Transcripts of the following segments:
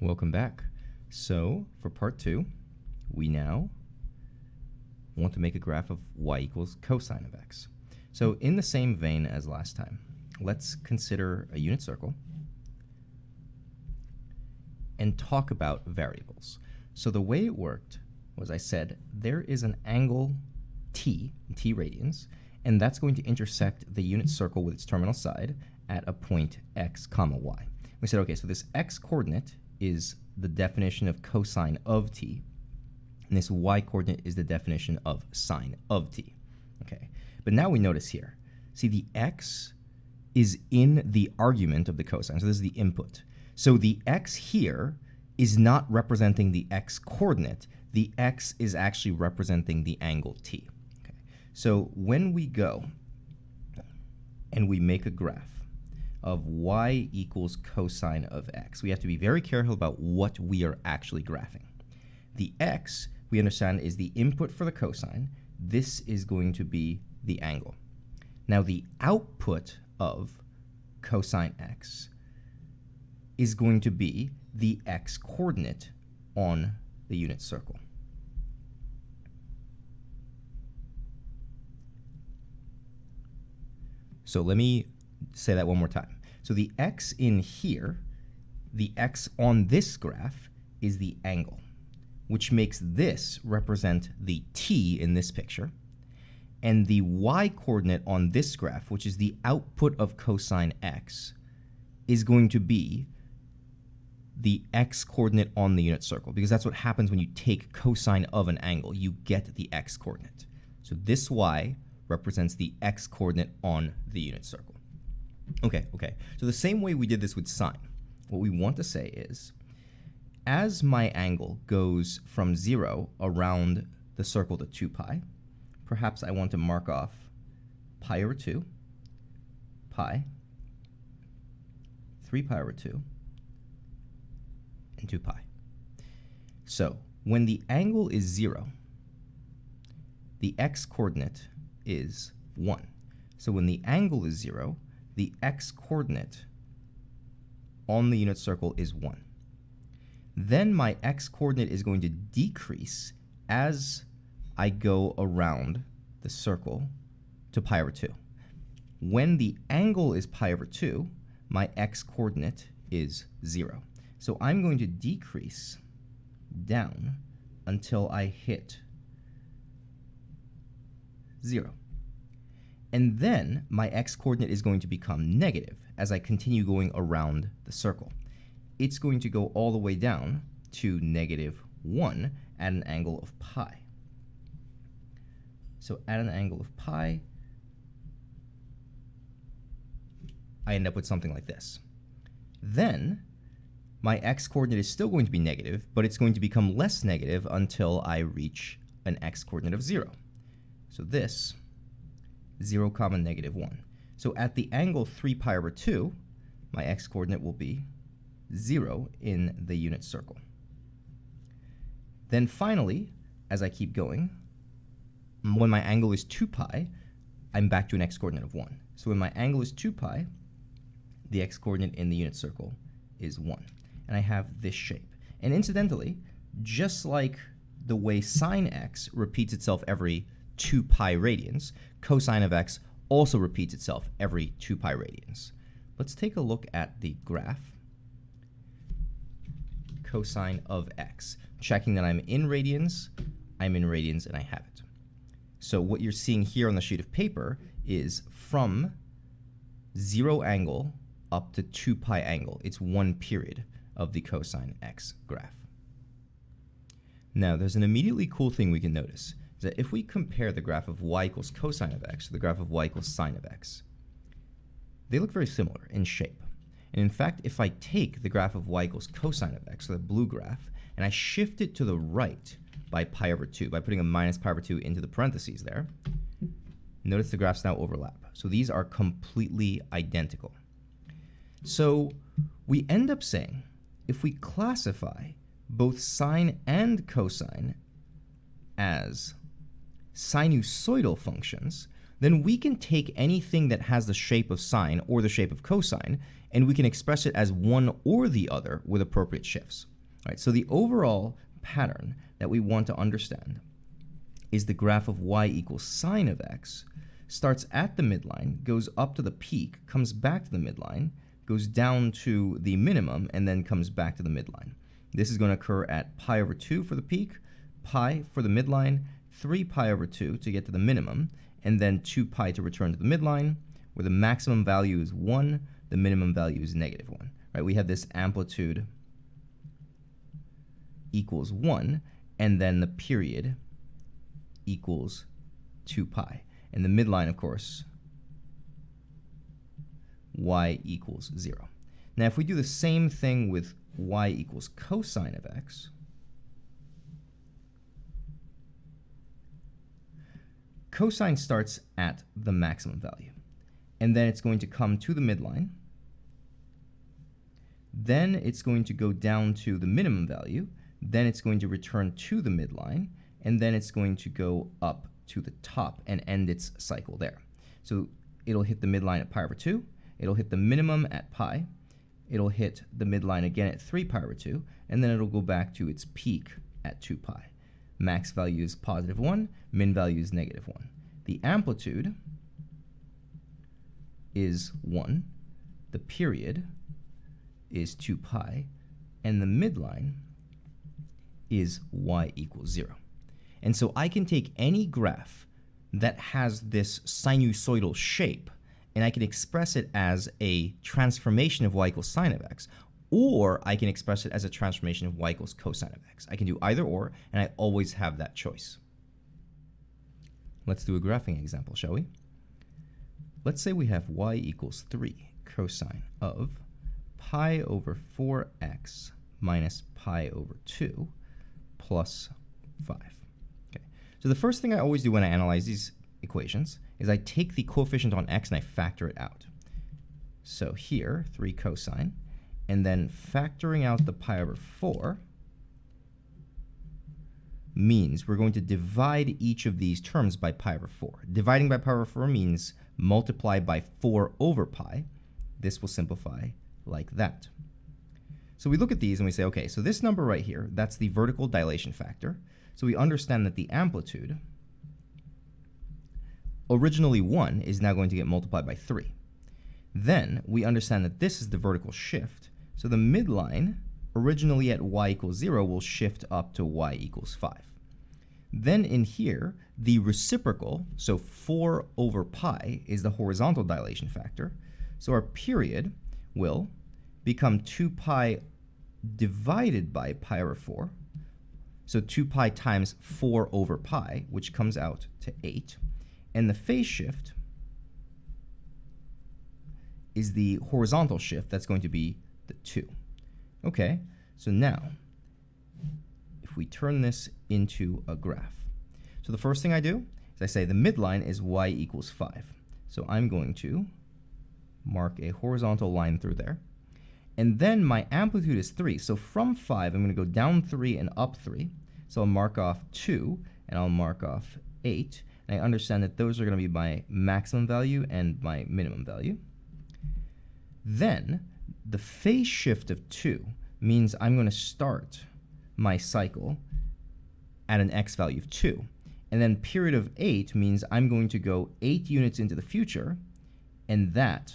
Welcome back. So for part 2, we now want to make a graph of y equals cosine of x. So in the same vein as last time, let's consider a unit circle and talk about variables. So the way it worked was I said there is an angle t, radians, and that's going to intersect the unit circle with its terminal side at a point x comma y. We said, okay, so this x coordinate is the definition of cosine of t, and this y coordinate is the definition of sine of t. Okay, but now we notice here, see the x is in the argument of the cosine, so this is the input. So the x here is not representing the x coordinate, the x is actually representing the angle t. Okay, so when we go and we make a graph of y equals cosine of x, we have to be very careful about what we are actually graphing. The x, we understand, is the input for the cosine. This is going to be the angle. Now the output of cosine x is going to be the x coordinate on the unit circle. So let me say that one more time. So the x in here, the x on this graph is the angle, which makes this represent the t in this picture. And the y coordinate on this graph, which is the output of cosine x, is going to be the x coordinate on the unit circle, because that's what happens when you take cosine of an angle. You get the x coordinate. So this y represents the x coordinate on the unit circle. Okay. So the same way we did this with sine, what we want to say is, as my angle goes from 0 around the circle to 2 pi, perhaps I want to mark off pi over 2, pi, 3 pi over 2, and 2 pi. So when the angle is 0, the x coordinate is 1. So when the angle is 0, the x coordinate on the unit circle is 1. Then my x coordinate is going to decrease as I go around the circle to pi over 2. When the angle is pi over 2, my x coordinate is 0. So I'm going to decrease down until I hit 0. And then my x coordinate is going to become negative as I continue going around the circle. It's going to go all the way down to -1 at an angle of pi. So at an angle of pi, I end up with something like this. Then my x coordinate is still going to be negative, but it's going to become less negative until I reach an x coordinate of 0. So this, 0, -1. So at the angle 3 pi over 2, my x coordinate will be 0 in the unit circle. Then finally, as I keep going, when my angle is 2 pi, I'm back to an x coordinate of 1. So when my angle is 2 pi, the x coordinate in the unit circle is 1. And I have this shape. And incidentally, just like the way sine x repeats itself every 2 pi radians, cosine of x also repeats itself every 2 pi radians. Let's take a look at the graph cosine of x, checking that I'm in radians, and I have it. So what you're seeing here on the sheet of paper is from 0 angle up to 2 pi angle. It's one period of the cosine x graph. Now, there's an immediately cool thing we can notice, is that if we compare the graph of y equals cosine of x to the graph of y equals sine of x, they look very similar in shape. And in fact, if I take the graph of y equals cosine of x, so the blue graph, and I shift it to the right by pi over 2, by putting a minus pi over 2 into the parentheses there, notice the graphs now overlap. So these are completely identical. So we end up saying, if we classify both sine and cosine as sinusoidal functions, then we can take anything that has the shape of sine or the shape of cosine, and we can express it as one or the other with appropriate shifts. All right, so the overall pattern that we want to understand is the graph of y equals sine of x, starts at the midline, goes up to the peak, comes back to the midline, goes down to the minimum, and then comes back to the midline. This is going to occur at pi over 2 for the peak, pi for the midline, 3 pi over 2 to get to the minimum, and then 2 pi to return to the midline, where the maximum value is 1, the minimum value is negative 1. Right? We have this amplitude equals 1, and then the period equals 2 pi. And the midline, of course, y equals 0. Now, if we do the same thing with y equals cosine of x, cosine starts at the maximum value, and then it's going to come to the midline. Then it's going to go down to the minimum value. Then it's going to return to the midline, and then it's going to go up to the top and end its cycle there. So it'll hit the midline at pi over 2. It'll hit the minimum at pi. It'll hit the midline again at 3 pi over 2, and then it'll go back to its peak at 2 pi. Max value is positive 1, min value is negative 1. The amplitude is 1, the period is 2 pi, and the midline is y equals 0. And so I can take any graph that has this sinusoidal shape, and I can express it as a transformation of y equals sine of x, or I can express it as a transformation of y equals cosine of x. I can do either or, and I always have that choice. Let's do a graphing example, shall we? Let's say we have y equals 3 cosine of pi over 4x minus pi over 2 plus 5. Okay. So the first thing I always do when I analyze these equations is I take the coefficient on x and I factor it out. So here, 3 cosine, and then factoring out the pi over 4 means we're going to divide each of these terms by pi over 4. Dividing by pi over 4 means multiply by 4 over pi. This will simplify like that. So we look at these and we say, okay, so this number right here, that's the vertical dilation factor. So we understand that the amplitude, originally 1, is now going to get multiplied by 3. Then we understand that this is the vertical shift. So the midline, originally at y equals 0, will shift up to y equals 5. Then in here, the reciprocal, so 4 over pi, is the horizontal dilation factor. So our period will become 2 pi divided by pi over 4. So 2 pi times 4 over pi, which comes out to 8. And the phase shift is the horizontal shift. That's going to be the 2. Okay, so now, if we turn this into a graph. So the first thing I do is I say the midline is y equals 5. So I'm going to mark a horizontal line through there. And then my amplitude is 3. So from 5, I'm going to go down 3 and up 3. So I'll mark off 2, and I'll mark off 8. And I understand that those are going to be my maximum value and my minimum value. Then the phase shift of 2 means I'm going to start my cycle at an x value of 2. And then period of 8 means I'm going to go 8 units into the future, and that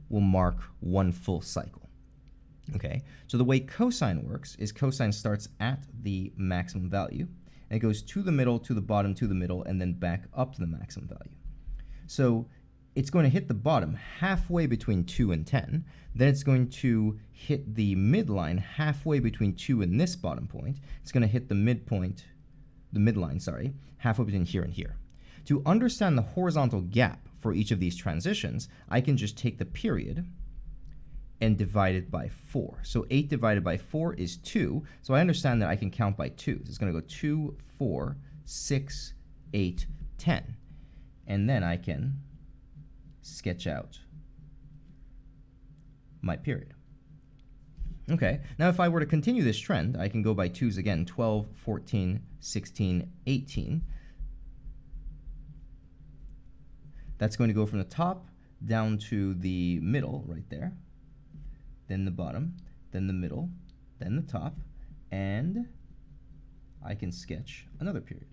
will mark one full cycle. Okay, so the way cosine works is cosine starts at the maximum value, and it goes to the middle, to the bottom, to the middle, and then back up to the maximum value. So it's going to hit the bottom halfway between 2 and 10. Then it's going to hit the midline halfway between 2 and this bottom point. It's going to hit the midpoint, the midline, sorry, halfway between here and here. To understand the horizontal gap for each of these transitions, I can just take the period and divide it by 4. So 8 divided by 4 is 2. So I understand that I can count by 2. So it's going to go 2, 4, 6, 8, 10. And then I can sketch out my period. Okay, now if I were to continue this trend, I can go by 2's again, 12, 14, 16, 18. That's going to go from the top down to the middle right there, then the bottom, then the middle, then the top, and I can sketch another period.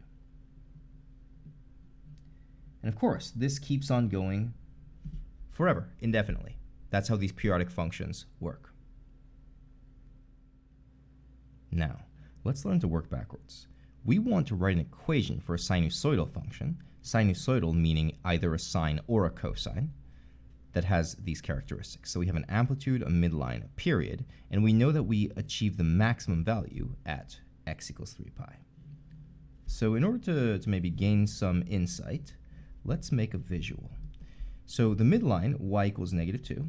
And of course, this keeps on going forever, indefinitely. That's how these periodic functions work. Now, let's learn to work backwards. We want to write an equation for a sinusoidal function, sinusoidal meaning either a sine or a cosine, that has these characteristics. So we have an amplitude, a midline, a period, and we know that we achieve the maximum value at x equals 3 pi. So in order to maybe gain some insight, let's make a visual. So the midline, y equals -2,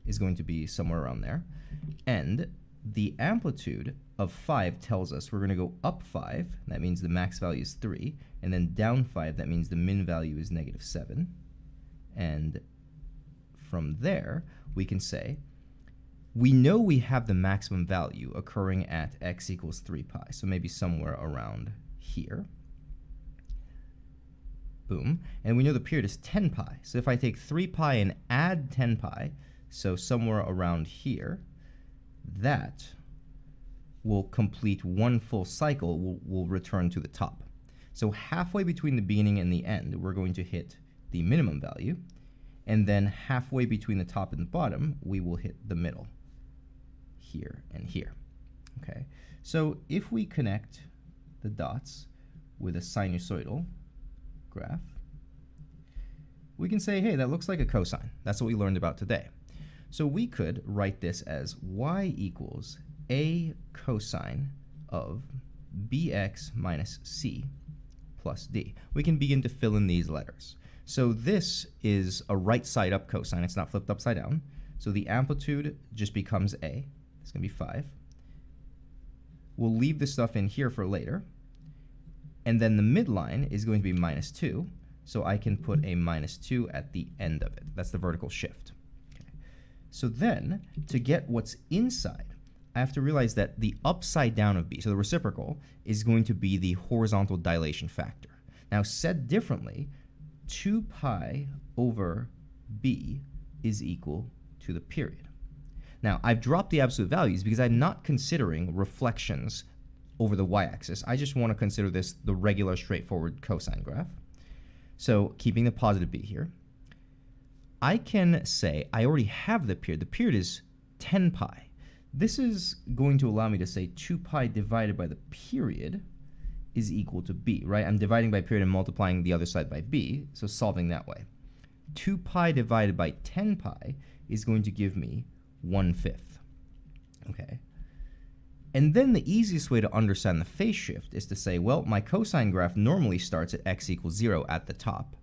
is going to be somewhere around there. And the amplitude of 5 tells us we're going to go up 5, that means the max value is 3, and then down 5, that means the min value is -7. And from there, we can say, we know we have the maximum value occurring at x equals 3 pi, so maybe somewhere around here. Boom. And we know the period is 10 pi. So if I take 3 pi and add 10 pi, so somewhere around here, that will complete one full cycle, will return to the top. So halfway between the beginning and the end, we're going to hit the minimum value. And then halfway between the top and the bottom, we will hit the middle, here and here. Okay. So if we connect the dots with a sinusoidal graph, we can say, hey, that looks like a cosine. That's what we learned about today. So we could write this as y equals a cosine of bx minus c plus d. We can begin to fill in these letters. So this is a right side up cosine. It's not flipped upside down. So the amplitude just becomes a. It's going to be 5. We'll leave the stuff in here for later. And then the midline is going to be -2. So I can put a -2 at the end of it. That's the vertical shift. Okay. So then, to get what's inside, I have to realize that the upside down of b, so the reciprocal, is going to be the horizontal dilation factor. Now, said differently, 2 pi over b is equal to the period. Now, I've dropped the absolute values because I'm not considering reflections over the y-axis. I just want to consider this the regular, straightforward cosine graph. So, keeping the positive b here, I can say I already have the period. The period is 10 pi. This is going to allow me to say 2 pi divided by the period is equal to b, right? I'm dividing by period and multiplying the other side by b, so solving that way. 2 pi divided by 10 pi is going to give me 1/5. Okay. And then the easiest way to understand the phase shift is to say, well, my cosine graph normally starts at x equals 0 at the top,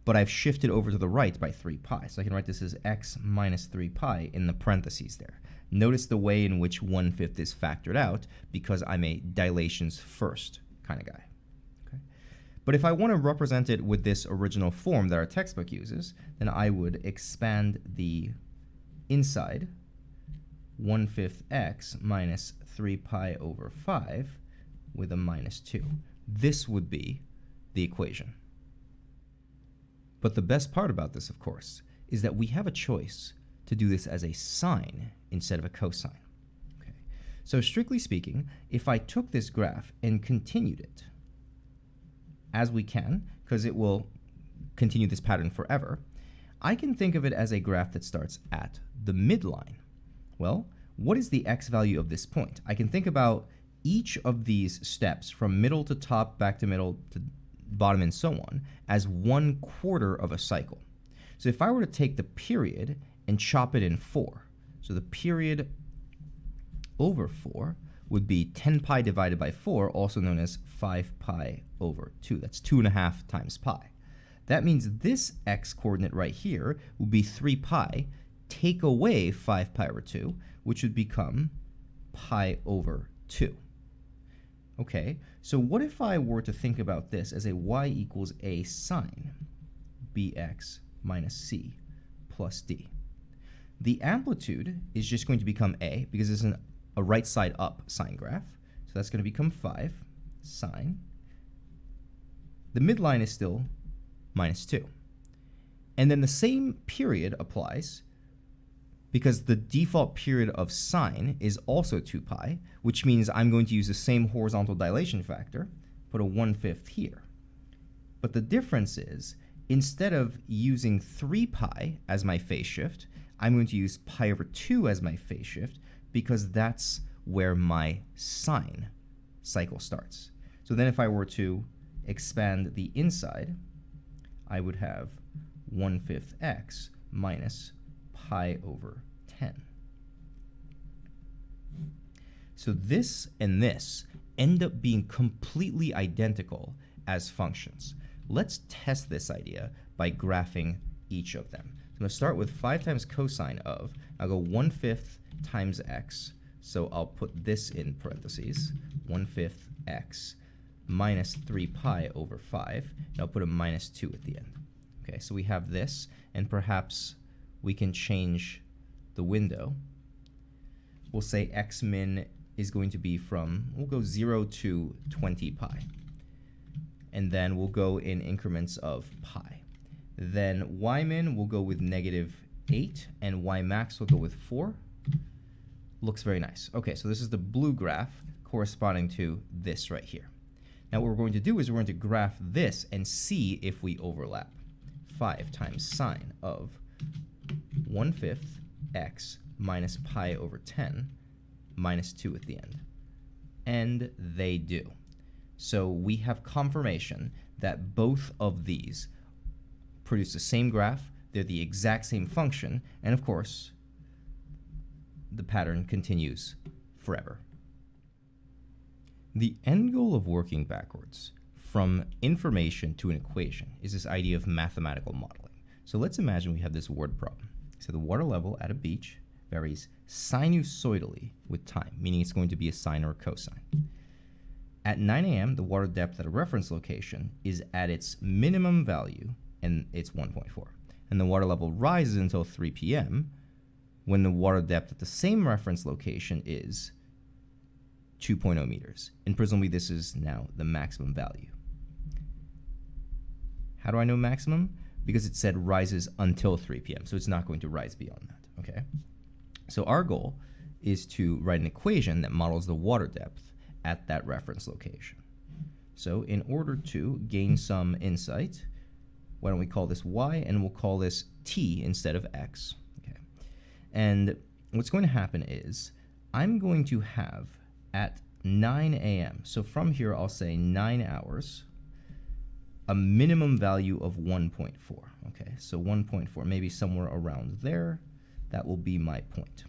but I've shifted over to the right by 3 pi. So I can write this as x minus 3 pi in the parentheses there. Notice the way in which 1/5 is factored out because I'm a dilations first kind of guy. Okay? But if I want to represent it with this original form that our textbook uses, then I would expand the inside 1/5 x minus 3 pi over 5 with a -2. This would be the equation. But the best part about this, of course, is that we have a choice to do this as a sine instead of a cosine. Okay. So strictly speaking, if I took this graph and continued it, as we can, because it will continue this pattern forever, I can think of it as a graph that starts at the midline. Well, what is the x value of this point? I can think about each of these steps from middle to top, back to middle to bottom, and so on, as 1/4 of a cycle. So if I were to take the period and chop it in 4, so the period over 4 would be 10 pi divided by 4, also known as 5 pi over 2. That's 2.5 times pi. That means this x coordinate right here would be 3 pi, take away 5 pi over 2, which would become pi over 2. Okay, so what if I were to think about this as a y equals a sine bx minus c plus d? The amplitude is just going to become a because it's a right side up sine graph. So that's going to become 5 sine. The midline is still minus 2. And then the same period applies because the default period of sine is also 2 pi, which means I'm going to use the same horizontal dilation factor, put a 1/5 here. But the difference is, instead of using 3 pi as my phase shift, I'm going to use pi over 2 as my phase shift because that's where my sine cycle starts. So then if I were to expand the inside, I would have 1/5 x minus pi over 10. So this and this end up being completely identical as functions. Let's test this idea by graphing each of them. So I'm going to start with 5 times cosine of, I'll go 1/5 times x, so I'll put this in parentheses, 1/5 x minus 3 pi over 5, and I'll put a minus 2 at the end. Okay, so we have this, and perhaps we can change the window. We'll say x min is going to be from, we'll go 0 to 20 pi. And then we'll go in increments of pi. Then y min will go with -8, and y max will go with 4. Looks very nice. Okay, so this is the blue graph corresponding to this right here. Now what we're going to do is we're going to graph this and see if we overlap. 5 times sine of 1/5 x minus pi over 10 minus 2 at the end. And they do. So we have confirmation that both of these produce the same graph, they're the exact same function, and of course, the pattern continues forever. The end goal of working backwards from information to an equation is this idea of mathematical modeling. So let's imagine we have this word problem. So the water level at a beach varies sinusoidally with time, meaning it's going to be a sine or a cosine. At 9 a.m., the water depth at a reference location is at its minimum value, and it's 1.4. And the water level rises until 3 p.m., when the water depth at the same reference location is 2.0 meters. And presumably this is now the maximum value. How do I know maximum? Because it said rises until 3 p.m., so it's not going to rise beyond that, okay? So our goal is to write an equation that models the water depth at that reference location. So in order to gain some insight, why don't we call this y, and we'll call this t instead of x. Okay. And what's going to happen is I'm going to have at 9 a.m., so from here I'll say 9 hours, a minimum value of 1.4. Okay, so 1.4, maybe somewhere around there. That will be my point.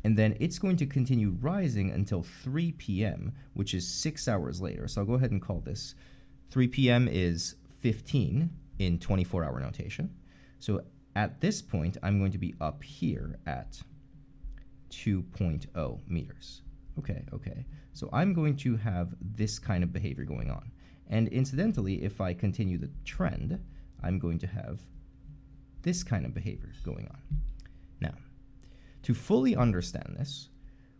And then it's going to continue rising until 3 p.m., which is 6 hours later. So I'll go ahead and call this 3 p.m. is 15 in 24-hour notation. So at this point, I'm going to be up here at 2.0 meters. Okay. So I'm going to have this kind of behavior going on. And incidentally, if I continue the trend, I'm going to have this kind of behavior going on. Now, to fully understand this,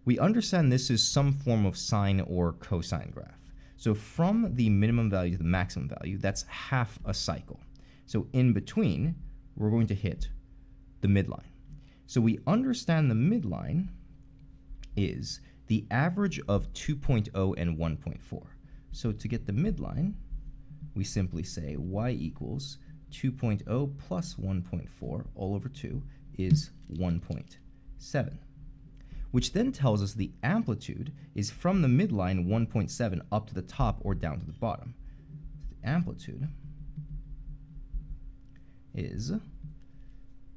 we understand this is some form of sine or cosine graph. So from the minimum value to the maximum value, that's half a cycle. So in between, we're going to hit the midline. So we understand the midline is the average of 2.0 and 1.4. So to get the midline, we simply say y equals 2.0 plus 1.4 all over 2 is 1.7, which then tells us the amplitude is from the midline 1.7 up to the top or down to the bottom. The amplitude is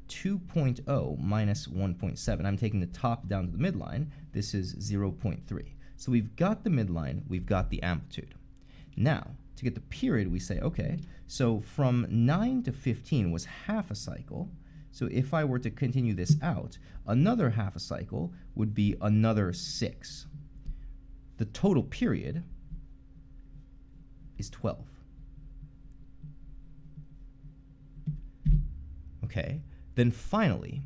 2.0 minus 1.7. I'm taking the top down to the midline. This is 0.3. So we've got the midline, we've got the amplitude. Now, to get the period, we say, okay, so from 9 to 15 was half a cycle. So if I were to continue this out, another half a cycle would be another 6. The total period is 12. Okay, then finally,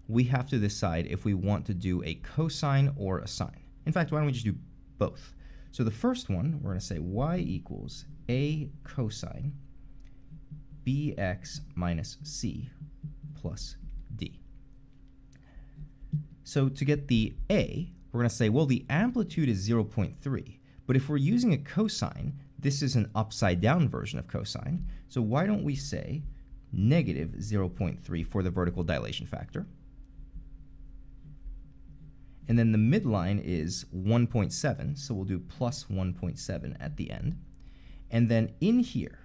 we have to decide if we want to do a cosine or a sine. In fact, why don't we just do both? So the first one, we're going to say y equals a cosine bx minus c plus d. So to get the a, we're going to say, well, the amplitude is 0.3. But if we're using a cosine, this is an upside down version of cosine. So why don't we say negative 0.3 for the vertical dilation factor? And then the midline is 1.7, so we'll do plus 1.7 at the end. And then in here,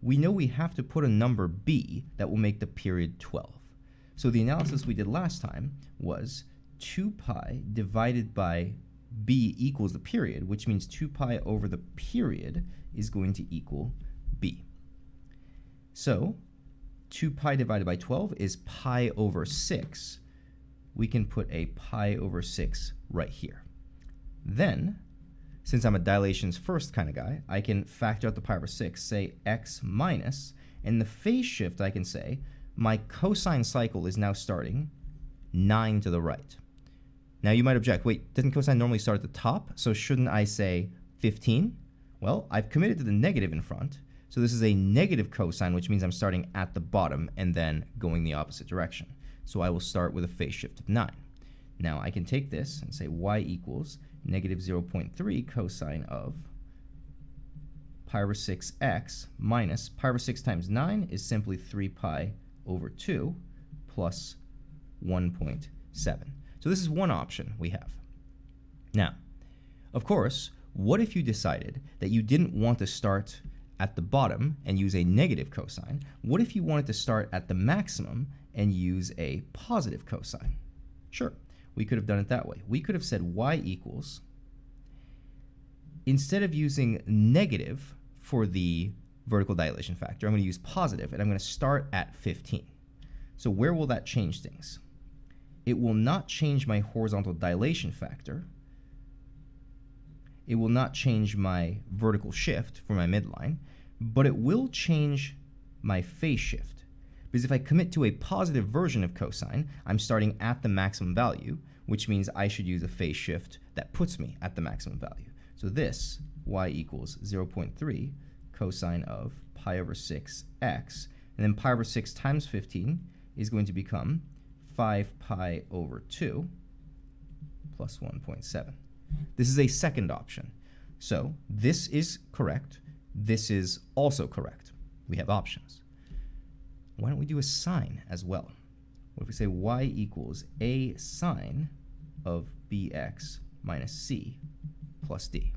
we know we have to put a number b that will make the period 12. So the analysis we did last time was 2 pi divided by b equals the period, which means 2 pi over the period is going to equal b. So 2 pi divided by 12 is pi over 6. We can put a pi over 6 right here. Then, since I'm a dilations first kind of guy, I can factor out the pi over 6, say x minus, and the phase shift I can say, my cosine cycle is now starting 9 to the right. Now you might object, wait, doesn't cosine normally start at the top? So shouldn't I say 15? Well, I've committed to the negative in front, so this is a negative cosine, which means I'm starting at the bottom and then going the opposite direction. So I will start with a phase shift of 9. Now I can take this and say y equals negative 0.3 cosine of pi over 6x minus pi over 6 times 9 is simply 3 pi over 2 plus 1.7. So this is one option we have. Now, of course, what if you decided that you didn't want to start at the bottom and use a negative cosine? What if you wanted to start at the maximum and use a positive cosine? Sure, we could have done it that way. We could have said y equals, instead of using negative for the vertical dilation factor, I'm going to use positive, and I'm going to start at 15. So where will that change things? It will not change my horizontal dilation factor. It will not change my vertical shift for my midline, but it will change my phase shift. Because if I commit to a positive version of cosine, I'm starting at the maximum value, which means I should use a phase shift that puts me at the maximum value. So this, y equals 0.3 cosine of pi over 6x, and then pi over 6 times 15 is going to become 5 pi over 2 plus 1.7. This is a second option. So this is correct. This is also correct. We have options. Why don't we do a sine as well? What if we say y equals a sine of bx minus c plus d?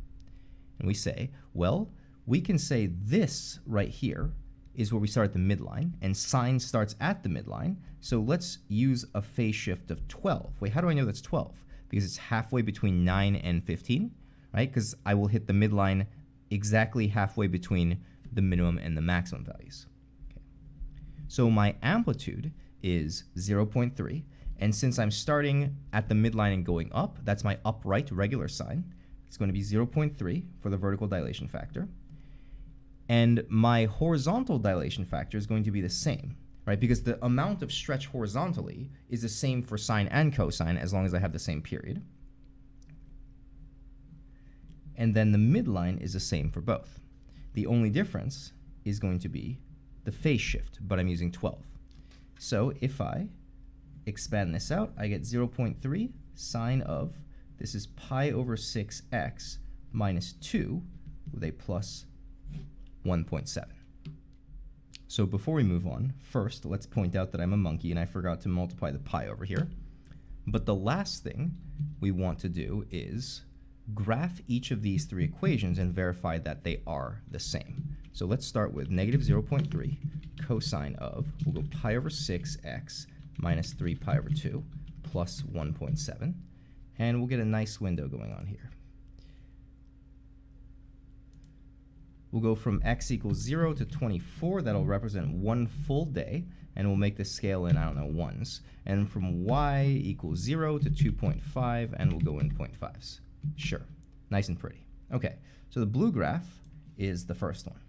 And we say, well, we can say this right here is where we start at the midline, and sine starts at the midline. So let's use a phase shift of 12. Wait, how do I know that's 12? Because it's halfway between 9 and 15, right? Because I will hit the midline exactly halfway between the minimum and the maximum values. Okay. So my amplitude is 0.3, and since I'm starting at the midline and going up, that's my upright regular sine. It's going to be 0.3 for the vertical dilation factor. And my horizontal dilation factor is going to be the same, right? Because the amount of stretch horizontally is the same for sine and cosine as long as I have the same period. And then the midline is the same for both. The only difference is going to be the phase shift, but I'm using 12. So if I expand this out, I get 0.3 sine of, this is pi over 6x minus 2 with a plus 1.7. So before we move on, first let's point out that I'm a monkey and I forgot to multiply the pi over here. But the last thing we want to do is graph each of these three equations and verify that they are the same. So let's start with negative 0.3 cosine of, we'll go pi over 6x minus 3 pi over 2 plus 1.7. And we'll get a nice window going on here. We'll go from x equals 0 to 24. That'll represent 1 full day. And we'll make the scale in, I don't know, ones. And from y equals 0 to 2.5, and we'll go in 0.5s. Sure. Nice and pretty. Okay, so the blue graph is the first one.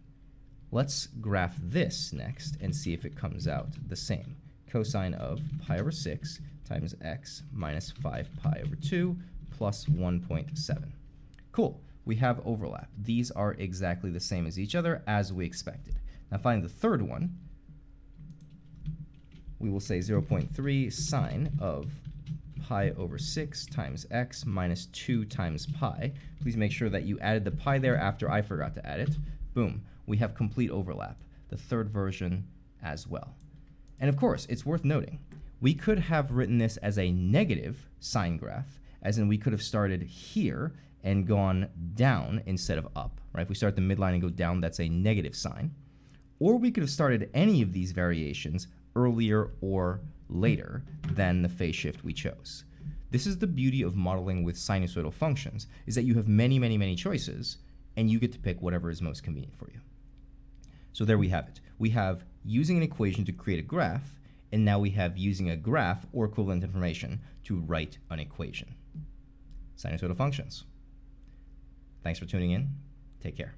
Let's graph this next and see if it comes out the same. Cosine of pi over 6 times x minus 5 pi over 2 plus 1.7. Cool. We have overlap. These are exactly the same as each other as we expected. Now find the third one. we will say 0.3 sine of pi over 6 times x minus 2 times pi. Please make sure that you added the pi there after I forgot to add it. Boom. We have complete overlap, the third version as well. And of course, it's worth noting, we could have written this as a negative sine graph, as in we could have started here and gone down instead of up, right? If we start at the midline and go down, that's a negative sign. Or we could have started any of these variations earlier or later than the phase shift we chose. This is the beauty of modeling with sinusoidal functions, is that you have many, many, many choices, and you get to pick whatever is most convenient for you. So there we have it. We have using an equation to create a graph, and now we have using a graph or equivalent information to write an equation. Sinusoidal functions. Thanks for tuning in. Take care.